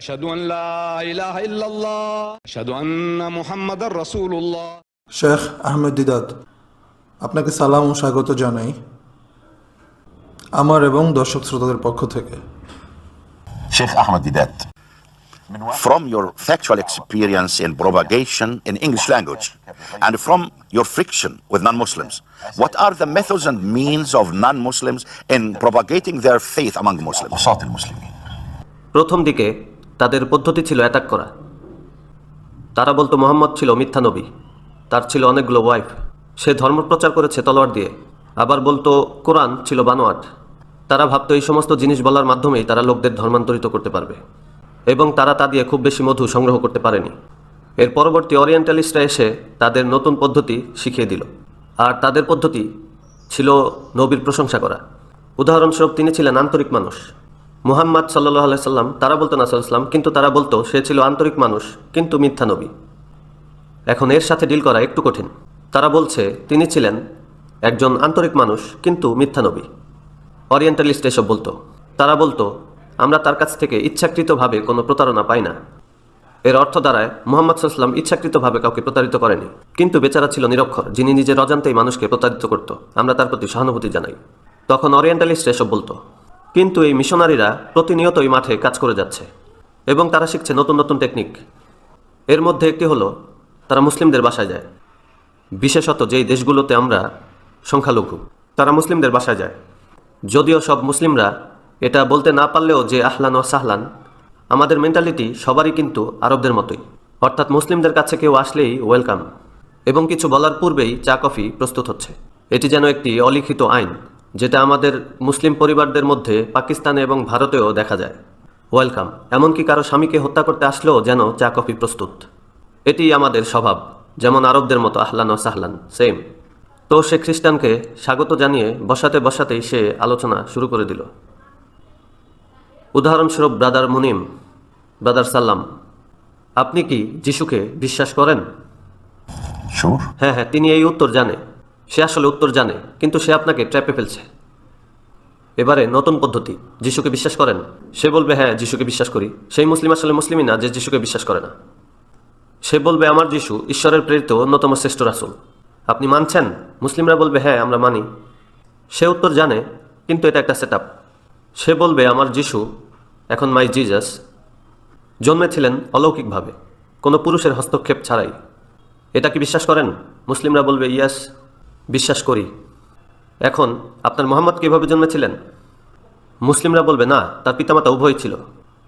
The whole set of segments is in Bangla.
আশহাদু আন লা ইলাহা ইল্লাল্লাহ আশহাদু আন্না মুহাম্মাদার রাসূলুল্লাহ। শেখ আহমেদ দিদাত, আপনাকে সালাম ও স্বাগত জানাই আমার এবং দর্শক শ্রোতাদের পক্ষ থেকে। Sheikh Ahmed Didat, from your factual experience in propagation in English language and from your friction with non-Muslims, what are the methods and means of non-Muslims in propagating their faith among Muslims? প্রথম দিকে তাদের পদ্ধতি ছিল অ্যাটাক করা। তারা বলতো মোহাম্মদ ছিল মিথ্যা নবী, তার ছিল অনেকগুলো ওয়াইফ, সে ধর্ম প্রচার করেছে তলোয়ার দিয়ে। আবার বলতো কোরআন ছিল বানোয়াট। তারা ভাবতো এই সমস্ত জিনিস বলার মাধ্যমেই তারা লোকদের ধর্মান্তরিত করতে পারবে, এবং তারা তা দিয়ে খুব বেশি মধু সংগ্রহ করতে পারেনি। এর পরবর্তী ওরিয়েন্টালিস্টরা এসে তাদের নতুন পদ্ধতি শিখিয়ে দিল, আর তাদের পদ্ধতি ছিল নবীর প্রশংসা করা। উদাহরণস্বরূপ তিনি ছিলেন আন্তরিক মানুষ। মুহাম্মদ সাল্লাল্লাহু আলাইহি সাল্লাম, তারা বলতো না সাল্লাম, কিন্তু তারা বলতো সে ছিল আন্তরিক মানুষ কিন্তু মিথ্যা নবী। এখন এর সাথে ডিল করা একটু কঠিন। তারা বলছে তিনি ছিলেন একজন আন্তরিক মানুষ কিন্তু মিথ্যা নবী। ওরিয়েন্টালিস্ট এসব বলতো। তারা বলতো আমরা তার কাছ থেকে ইচ্ছাকৃতভাবে কোনো প্রতারণা পাই না। এর অর্থ দাঁড়ায় মুহাম্মদ সাল্লাল্লাহু আলাইহি ওয়াসাল্লাম ইচ্ছাকৃতভাবে কাউকে প্রতারিত করেনি, কিন্তু বেচারা ছিল নিরক্ষর, যিনি নিজের অজান্তেই মানুষকে প্রতারিত করত। আমরা তার প্রতি সহানুভূতি জানাই। তখন ওরিয়েন্টালিস্ট এসব বলতো। কিন্তু এই মিশনারিরা প্রতিনিয়তই মাঠে কাজ করে যাচ্ছে এবং তারা শিখছে নতুন নতুন টেকনিক। এর মধ্যে একটি হলো তারা মুসলিমদের বাসায় যায়, বিশেষত যেই দেশগুলোতে আমরা সংখ্যালঘু, তারা মুসলিমদের বাসায় যায়। যদিও সব মুসলিমরা এটা বলতে না পারলেও যে আহলান ও সাহলান, আমাদের মেন্টালিটি সবারই কিন্তু আরবদের মতোই, অর্থাৎ মুসলিমদের কাছে কেউ আসলেই ওয়েলকাম, এবং কিছু বলার পূর্বেই চা কফি প্রস্তুত হচ্ছে। এটি যেন একটি অলিখিত আইন, যেটা আমাদের মুসলিম পরিবারদের মধ্যে পাকিস্তানে এবং ভারতেও দেখা যায়। ওয়েলকাম, এমনকি কারো স্বামীকে হত্যা করতে আসলেও যেন চা কফি প্রস্তুত। এটি আমাদের স্বভাব, যেমন আরবদের মতো আহলান ও সাহলান সেম। তো সে খ্রিস্টানকে স্বাগত জানিয়ে বসাতেই সে আলোচনা শুরু করে দিল। উদাহরণস্বরূপ ব্রাদার মুনিম, ব্রাদার সাল্লাম, আপনি কি যিশুকে বিশ্বাস করেন? হ্যাঁ, তিনি এই উত্তর জানে, সে আসলে উত্তর জানে, কিন্তু সে আপনাকে ট্র্যাপে ফেলছে। এবারে নতুন পদ্ধতি, যিশুকে বিশ্বাস করেন? সে বলবে হ্যাঁ যিশুকে বিশ্বাস করি। সেই মুসলিম আসলে মুসলিমই না যে যিশুকে বিশ্বাস করে না। সে বলবে আমার যিশু ঈশ্বরের প্রেরিত অন্যতম শ্রেষ্ঠ রাসূল। আপনি মানছেন? মুসলিমরা বলবে হ্যাঁ আমরা মানি। সে উত্তর জানে, কিন্তু এটা একটা সেটআপ। সে বলবে আমার যিশু, এখন মাই জিজাস, জন্মেছিলেন অলৌকিকভাবে, কোনো পুরুষের হস্তক্ষেপ ছাড়াই। এটা কি বিশ্বাস করেন? মুসলিমরা বলবে ইয়াস, বিশ্বাস করি। এখন আপনার মোহাম্মদ কীভাবে জন্মেছিলেন? মুসলিমরা বলবে না, তার পিতামাতা উভয় ছিল,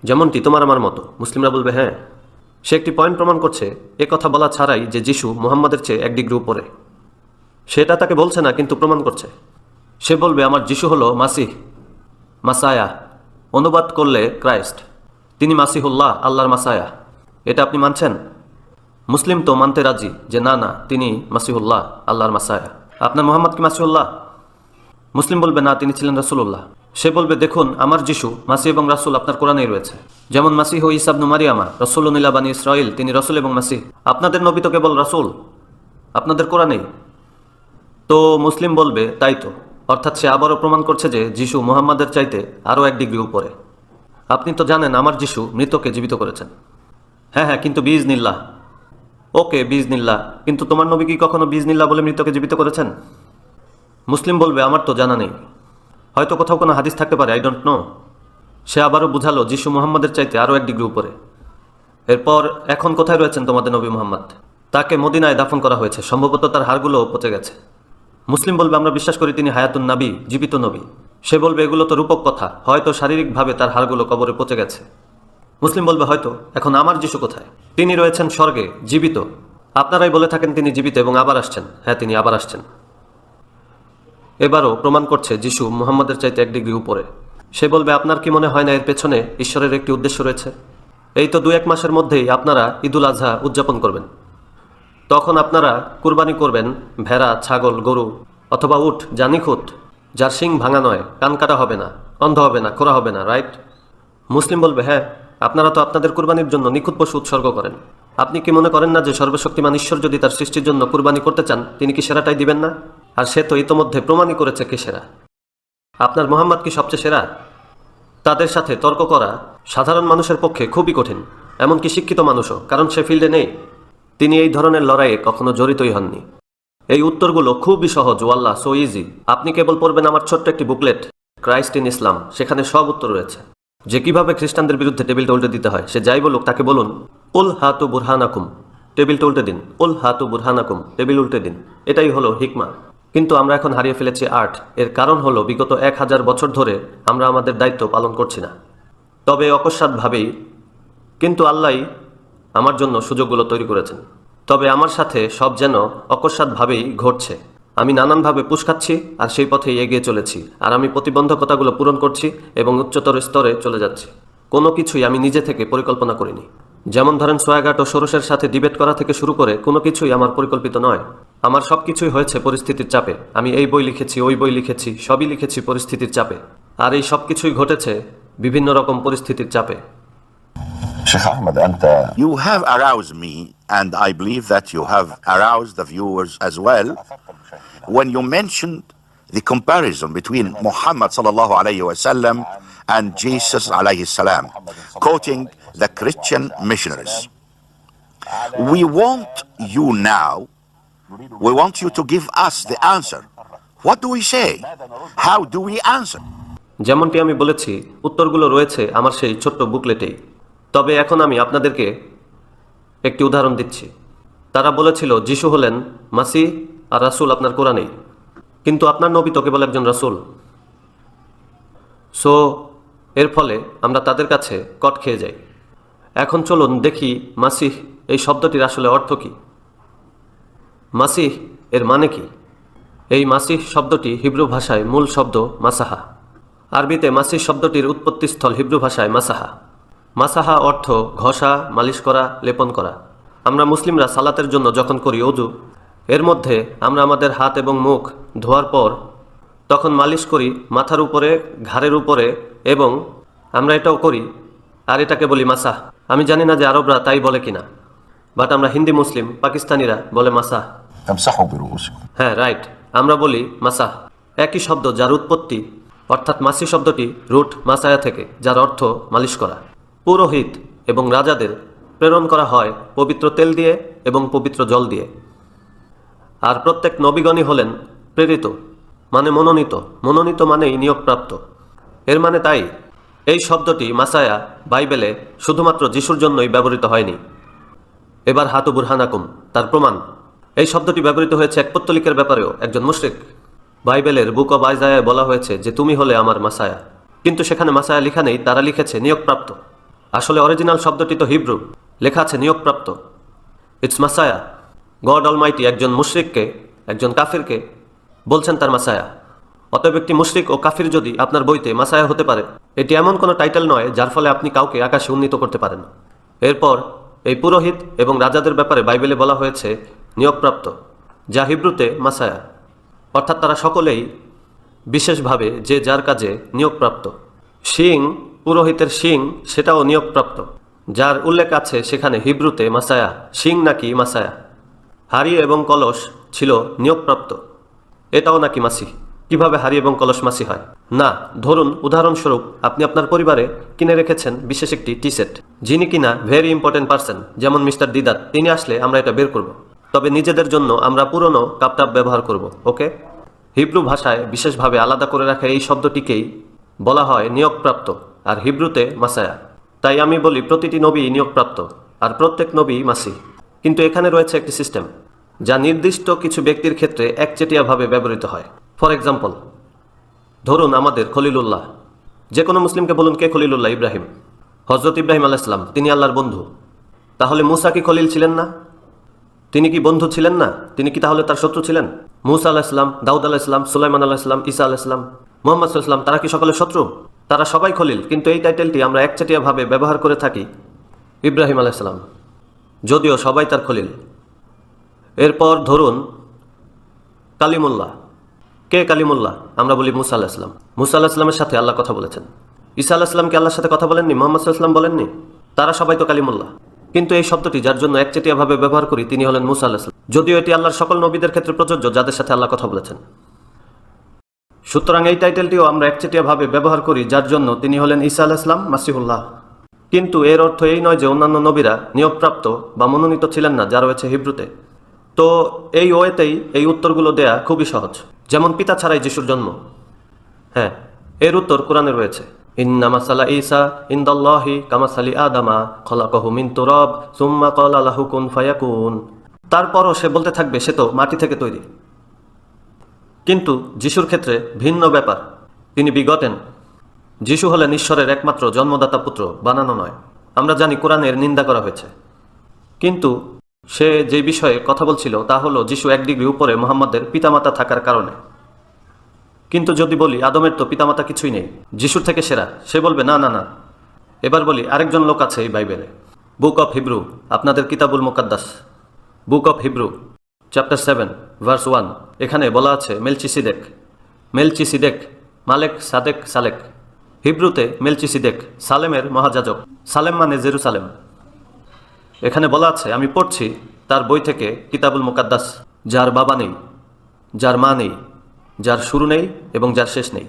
যেমনটি তোমার আমার মতো। মুসলিমরা বলবে হ্যাঁ। সে একটি পয়েন্ট প্রমাণ করছে এ কথা বলা ছাড়াই যে যিশু মুহাম্মাদের চেয়ে এক ডিগ্রি উপরে। সেটা তাকে বলছে না, কিন্তু প্রমাণ করছে। সে বলবে আমার যিশু হলো মাসিহ, মাসায়া, অনুবাদ করলে ক্রাইস্ট। তিনি মাসিহুল্লাহ, আল্লাহর মাসায়া। এটা আপনি মানছেন? মুসলিম তো মানতে রাজি যে না না, তিনি মাসিহুল্লাহ, আল্লাহর মাসায়া। আপনার মোহাম্মদ কি মাসিহুল্লাহ? মুসলিম বলবে না, তিনি ছিলেন রাসূলুল্লাহ। সে বলবে দেখুন আমার যিশু মাসিহ এবং রাসূল আপনার কোরআনেই রয়েছে, যেমন মাসিহ ঈসা ইবনে মারিয়ামা রাসূলুন ইলা বানি ইসরাঈল, তিনি রাসূল এবং মাসিহ। আপনাদের নবী তো কেবল রাসূল, আপনাদের কোরআনেই। তো মুসলিম বলবে তাই তো, অর্থাৎ সে আবারও প্রমাণ করছে যে যিশু মুহাম্মাদের চাইতে আরও এক ডিগ্রি উপরে। আপনি তো জানেন আমার যিশু মৃতকে জীবিত করেছেন। হ্যাঁ, কিন্তু বিইজনিল্লাহ। ওকে বিইজনিল্লাহ, কিন্তু তোমার নবী কি কখনো বিইজনিল্লাহ বলে মৃতকে জীবিত করেছেন? মুসলিম বলবে আমার তো জানা নেই, হয়তো কোথাও কোনো হাদিস থাকতে পারে, আই ডোন্ট নো। সে আবারও বুঝালো যিশু মুহাম্মাদের চাইতে আরও এক ডিগ্রি উপরে। এরপর এখন কোথায় রয়েছেন তোমাদের নবী মুহাম্মদ? তাকে মদিনায় দাফন করা হয়েছে, সম্ভবত তার হাড়গুলো পচে গেছে। মুসলিম বলবে আমরা বিশ্বাস করি তিনি হায়াতুন নবী, জীবিত নবী। সে বলবে এগুলো তো রূপক কথা, হয়তো শারীরিকভাবে তার হাড়গুলো কবরে পচে গেছে। মুসলিম বলবে হয়তো। এখন আমার যিশু কোথায়? তিনি রয়েছেন স্বর্গে, জীবিত। আপনারাই বলে থাকেন তিনি জীবিত এবং আবার আসছেন। হ্যাঁ, তিনি আবার আসছেন। এবারও প্রমাণ করছে যিশু মুহাম্মাদের চাইতে এক ডিগ্রি উপরে। সে বলবে আপনার কি মনে হয় না এর পেছনে ঈশ্বরের একটি উদ্দেশ্য রয়েছে? এই তো 2-1 মাসের মধ্যেই আপনারা ঈদুল আজহা উদযাপন করবেন। তখন আপনারা কুরবানি করবেন ভেড়া, ছাগল, গরু অথবা উট, যা নিখুঁত, যার শিং ভাঙা নয়, কান কাটা হবে না, অন্ধ হবে না, খোঁড়া হবে না, রাইট? মুসলিম বলবে হ্যাঁ, আপনারা তো আপনাদের কুরবানির জন্য নিখুঁত পশু উৎসর্গ করেন। আপনি কি মনে করেন না যে সর্বশক্তিমান ঈশ্বর যদি তার সৃষ্টির জন্য কুরবানি করতে চান, তিনি কি সেরাটাই দিবেন না? আর সে তো ইতোমধ্যে প্রমাণই করেছে কে সেরা। আপনার মোহাম্মদ কি সবচেয়ে সেরা? তাদের সাথে তর্ক করা সাধারণ মানুষের পক্ষে খুবই কঠিন, এমনকি শিক্ষিত মানুষও, কারণ সে ফিল্ডে নেই। তিনি এই ধরনের লড়াইয়ে কখনো জড়িতই হননি। এই উত্তরগুলো খুবই সহজ, ওয়াল্লাহ সো ইজি। আপনি কেবল পড়বেন আমার ছোট্ট একটি বুকলেট, ক্রাইস্ট ইন ইসলাম, সেখানে সব উত্তর রয়েছে। যে কিভাবে খ্রিস্টানদের বিরুদ্ধে টেবিলটা উল্টে দিতে হয়, সে যাই বলুক তাকে বলুন উল হাতু বুরহানাকুম, টেবিলটা উল্টে দিন, উল হাতু বুরহানাকুম, টেবিল উল্টে দিন। এটাই হলো হিকমা। কিন্তু আমরা এখন হারিয়ে ফেলেছি আর্ট। এর কারণ হলো বিগত 1000 বছর ধরে আমরা আমাদের দায়িত্ব পালন করছি না। তবে অকস্মাৎভাবেই কিন্তু আল্লাহই আমার জন্য সুযোগগুলো তৈরি করেছেন। তবে আমার সাথে সব যেন অকস্মাৎভাবেই ঘটছে। আমি নানানভাবে পুশ খাচ্ছি আর সেই পথেই এগিয়ে চলেছি, আর আমি প্রতিবন্ধকতাগুলো পূরণ করছি এবং উচ্চতর স্তরে চলে যাচ্ছি। কোনো কিছুই আমি নিজে থেকে পরিকল্পনা করিনি। যেমন ধরেন সোয়াগাট ও সরোসের সাথে ডিবেট করা থেকে শুরু করে কোনো কিছুই আমার পরিকল্পিত নয়। আমার সব কিছুই হয়েছে পরিস্থিতির চাপে। আমি এই বই লিখেছি, ওই বই লিখেছি, সবই লিখেছি পরিস্থিতির চাপে। আর এই সব কিছুই ঘটেছে বিভিন্ন রকম পরিস্থিতির চাপে। Sheikh Ahmed, you have aroused me, and I believe that you have aroused the viewers as well, when you mentioned the comparison between Muhammad sallallahu alayhi wa sallam and Jesus alayhi salam, quoting the Christian missionaries. We want you now, we want you to give us the answer. What do we say? How do we answer? যেমনটি আমি বলেছি, উত্তরগুলো রয়েছে আমার সেই ছোট্ট বুকলেটেই। তবে এখন আমি আপনাদেরকে একটি উদাহরণ দিচ্ছি। তারা বলেছিল যিশু হলেন মাসিহ আর রাসূল আপনার কোরআনেই, কিন্তু আপনার নবী তো কেবল একজন রাসূল। সো এর ফলে আমরা তাদের কাছে কট খেয়ে যাই। এখন চলুন দেখি মাসিহ এই শব্দটির আসলে অর্থ কী। মাসিহ এর মানে কি? এই মাসিহ শব্দটি হিব্রু ভাষায় মূল শব্দ মাসাহা। আরবিতে মাসিহ শব্দটির উৎপত্তিস্থল হিব্রু ভাষায় মাসাহা। মাসাহা অর্থ ঘষা, মালিশ করা, লেপন করা। আমরা মুসলিমরা সালাতের জন্য যখন করি ওযু, এর মধ্যে আমরা আমাদের হাত এবং মুখ ধোয়ার পর তখন মালিশ করি মাথার উপরে, ঘাড়ের উপরে, এবং আমরা এটাও করি, আর এটাকে বলি মাসাহ। আমি জানি না যে আরবরা তাই বলে কিনা, বাট আমরা হিন্দি মুসলিম পাকিস্তানিরা বলে মাসাহ। হ্যাঁ, রাইট, আমরা বলি মাসাহ। একই শব্দ যার উৎপত্তি, অর্থাৎ মাসি শব্দটি রুট মাসায়া থেকে, যার অর্থ মালিশ করা। পুরোহিত এবং রাজাদের প্রেরণ করা হয় পবিত্র তেল দিয়ে এবং পবিত্র জল দিয়ে। আর প্রত্যেক নবীগণই হলেন প্রেরিত, মানে মনোনীত। মনোনীত মানেই নিয়োগপ্রাপ্ত। এর মানে তাই এই শব্দটি মাসায়া বাইবেলে শুধুমাত্র যিশুর জন্যই ব্যবহৃত হয়নি। এবার হাতু বুরহানাকুম, তার প্রমাণ। এই শব্দটি ব্যবহৃত হয়েছে এক পত্তলিকের ব্যাপারেও, একজন মুশরিক। বাইবেলের বুক অব আইজায়ায় বলা হয়েছে যে তুমি হলে আমার মাসায়া, কিন্তু সেখানে মাসায়া লেখা নেই, তারা লিখেছে নিয়োগপ্রাপ্ত। আসলে অরিজিনাল শব্দটি তো হিব্রু, লেখা আছে নিয়োগপ্রাপ্ত। ইটস মাসায়া। গড অলমাইটি একজন মুশরিককে, একজন কাফিরকে বলছেন তার মাসায়া। অতএব একটি মুশরিক ও কাফির যদি আপনার বইতে মাসায়া হতে পারে, এটি এমন কোনো টাইটেল নয় যার ফলে আপনি কাউকে আকাশে উন্নীত করতে পারেন। এরপর এই পুরোহিত এবং রাজাদের ব্যাপারে বাইবেলে বলা হয়েছে নিয়োগপ্রাপ্ত, যা হিব্রুতে মাসায়া, অর্থাৎ তারা সকলেই বিশেষভাবে যে যার কাজে নিয়োগপ্রাপ্ত। শিং, পুরোহিতের শিং, সেটাও নিয়োগপ্রাপ্ত, যার উল্লেখ আছে সেখানে হিব্রুতে মাসায়া, শিং নাকি মাসায়া। হাড়ি এবং কলস ছিল নিয়োগপ্রাপ্ত, এটাও নাকি মাসি। কিভাবে হাড়ি এবং কলস মাসি হয়? না, ধরুন উদাহরণস্বরূপ আপনি আপনার পরিবারে কিনে রেখেছেন বিশেষ একটি টি সেট, যিনি কিনা ভেরি ইম্পর্টেন্ট পার্সন, যেমন মিস্টার দিদাত, তিনি আসলে আমরা এটা বের করব। তবে নিজেদের জন্য আমরা পুরনো কাপটাপ ব্যবহার করব। ওকে, হিব্রু ভাষায় বিশেষভাবে আলাদা করে রাখা এই শব্দটিকেই বলা হয় নিয়োগপ্রাপ্ত, আর হিব্রুতে মাসায়া। তাই আমি বলি প্রতিটি নবী নিয়োগপ্রাপ্ত আর প্রত্যেক নবী মাসি। কিন্তু এখানে রয়েছে একটি সিস্টেম যা নির্দিষ্ট কিছু ব্যক্তির ক্ষেত্রে একচেটিয়াভাবে ব্যবহৃত হয়। ফর এক্সাম্পল, ধরুন আমাদের খলিলুল্লাহ। যে কোনো মুসলিমকে বলুন কে খলিলুল্লাহ? ইব্রাহিম, হজরত ইব্রাহিম আলাইহিস সালাম, তিনি আল্লাহর বন্ধু। তাহলে মুসা কি খলিল ছিলেন না? তিনি কি বন্ধু ছিলেন না? তিনি কি তাহলে তার শত্রু ছিলেন? মুসা আলাইহিস সালাম, দাউদ আলাইহিস সালাম, সুলাইমান আলাইহিস সালাম, ঈসা আলাইহিস সালাম, মুহাম্মদ সাল্লাল্লাহু আলাইহি ওয়াসাল্লাম, তারা কি সকলের শত্রু? তারা সবাই খলিল, কিন্তু এই টাইটেলটি আমরা একচেটিয়াভাবে ব্যবহার করে থাকি ইব্রাহিম আলাইহিস সালাম, যদিও সবাই তার খলিল। এরপর ধরুন কালিমুল্লাহ। কে কালিমুল্লাহ? আমরা বলি মুসা আলাইহিস সালাম। মুসা আলাইহিস সালামের সাথে আল্লাহ কথা বলেছেন। ঈসা আলাইহিস সালাম কি আল্লাহর সাথে কথা বলেননি? মুহাম্মদ সাল্লাল্লাহু আলাইহি ওয়াসাল্লাম বলেননি? তারা সবাই তো কালিমুল্লাহ। কিন্তু এই শব্দটি যার জন্য একচেটিয়াভাবে ব্যবহার করি তিনি হলেন মুসা আলাইহিস সালাম, যদিও এটি আল্লাহর সকল নবীদের ক্ষেত্রে প্রযোজ্য যাদের সাথে আল্লাহ কথা বলেছেন। সুতরাং এই টাইটেলটিও আমরা একচেটিয়াভাবে ব্যবহার করি যার জন্য তিনি হলেন ঈসা আলাইহিস সালাম, মাসিহুল্লাহ। কিন্তু এর অর্থ এই নয় যে অন্যান্য নবীরা নিয়োগপ্রাপ্ত বা মনোনীত ছিলেন না, যা রয়েছে হিব্রুতে। তো এই ওয়েতেই এই উত্তরগুলো দেয়া খুবই সহজ। যেমন পিতা ছাড়াই যিশুর জন্ম, হ্যাঁ, এর উত্তর কোরআনে রয়েছে। ইন্না মাসালা ঈসা ইনদাল্লাহি কামাসালি আদামা খলাকাহু মিন তুরাব সুম্মা ক্বালা লাহু কুন ফায়াকুন। তারপরও সে বলতে থাকবে সে তো মাটি থেকে তৈরি। কিন্তু যিশুর ক্ষেত্রে ভিন্ন ব্যাপার, তিনি বিগটেন। যিশু হলেন ঈশ্বরের একমাত্র জন্মদাতা পুত্র, বানানো নয়। আমরা জানি কোরআনের নিন্দা করা হয়েছে, কিন্তু সে যে বিষয়ে কথা বলছিল তা হলো যিশু 1 ডিগ্রি উপরে মুহাম্মদের পিতামাতা থাকার কারণে। কিন্তু যদি বলি আদমের তো পিতামাতা কিছুই নেই, যিশুর থেকে সেরা, সে বলবে না না না। এবার বলি আরেকজন লোক আছে এই বাইবেলে, বুক অফ হিব্রু, আপনাদের কিতাবুল মুকাদ্দাস, book of Hebrew chapter 7 verse 1। এখানে বলা আছে মেলচিসিদেক, মেলচিসিদেক, মালেক সাদেক সালেক। হিব্রুতে মেলচিসিদেক সালেমের মহাযাজক, সালেম মানে জেরুসালেম। এখানে বলা আছে, আমি পড়ছি তার বই থেকে কিতাবুল মুকাদ্দাস, যার বাবা নেই, যার মা নেই, যার শুরু নেই এবং যার শেষ নেই।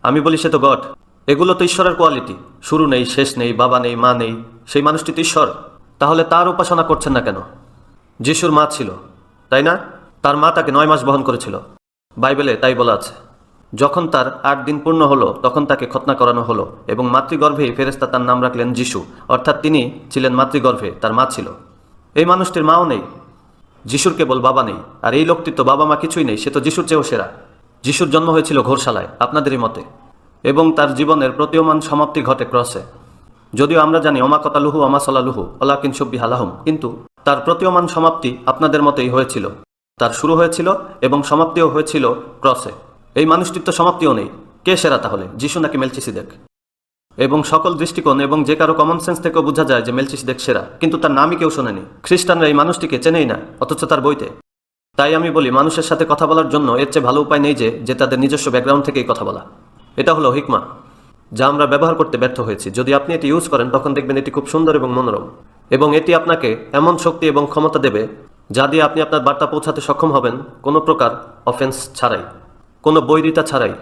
আমি বলি সে তো গড। এগুলো তো ঈশ্বরের কোয়ালিটি, শুরু নেই, শেষ নেই, বাবা নেই, মা নেই, সেই মানুষটি তো ঈশ্বর। তাহলে তার উপাসনা করছেন না কেন? যিশুর মা ছিল, তাই না? তার মা তাকে 9 মাস বহন করেছিল, বাইবেলে তাই বলা আছে। যখন তার 8 দিন পূর্ণ হলো তখন তাকে খতনা করানো হলো এবং মাতৃগর্ভেই ফেরেশতা তার নাম রাখলেন যিশু, অর্থাৎ তিনি ছিলেন মাতৃগর্ভে, তার মা ছিল। এই মানুষটির মাও নেই, যিশুর কেবল বাবা নেই। আর এই লোকটির তো বাবা মা কিছুই নেই, সে তো যিশুর চেয়েও সেরা। যিশুর জন্ম হয়েছিল ঘোরশালায়, আপনাদেরই মতে, এবং তার জীবনের প্রতীয়মান সমাপ্তি ঘটে ক্রসে। যদিও আমরা জানি অমা কতালুহু অমা সলালুহু ওলাকিন সুব্বিহা লাহুম, কিন্তু তার প্রতীয়মান সমাপ্তি আপনাদের মতেই হয়েছিল। তার শুরু হয়েছিল এবং সমাপ্তিও হয়েছিল ক্রসে। এই মানুষটির তো সমাপ্তিও নেই। কে সেরা তাহলে, যিশু নাকি মেলচিসিদেক? এবং সকল দৃষ্টিকোণ এবং যে কারো কমন সেন্স থেকেও বোঝা যায় যে মেলচিসিদেক সেরা, কিন্তু তার নামই কেউ শোনেনি। খ্রিস্টানরা এই মানুষটিকে চেনেই না, অথচ তার বইতে। তাই আমি বলি মানুষের সাথে কথা বলার জন্য এর চেয়ে ভালো উপায় নেই যে তাদের নিজস্ব ব্যাকগ্রাউন্ড থেকেই কথা বলা। এটা হলো হিকমা, যা আমরা ব্যবহার করতে ব্যর্থ হয়েছি। যদি আপনি এটি ইউজ করেন তখন দেখবেন এটি খুব সুন্দর এবং মনোরম, এবং এটি আপনাকে এমন শক্তি এবং ক্ষমতা দেবে যা দিয়ে আপনি আপনার বার্তা পৌঁছাতে সক্ষম হবেন কোনো প্রকার অফেন্স ছাড়াই, কোনো বৈরিতা ছাড়াই।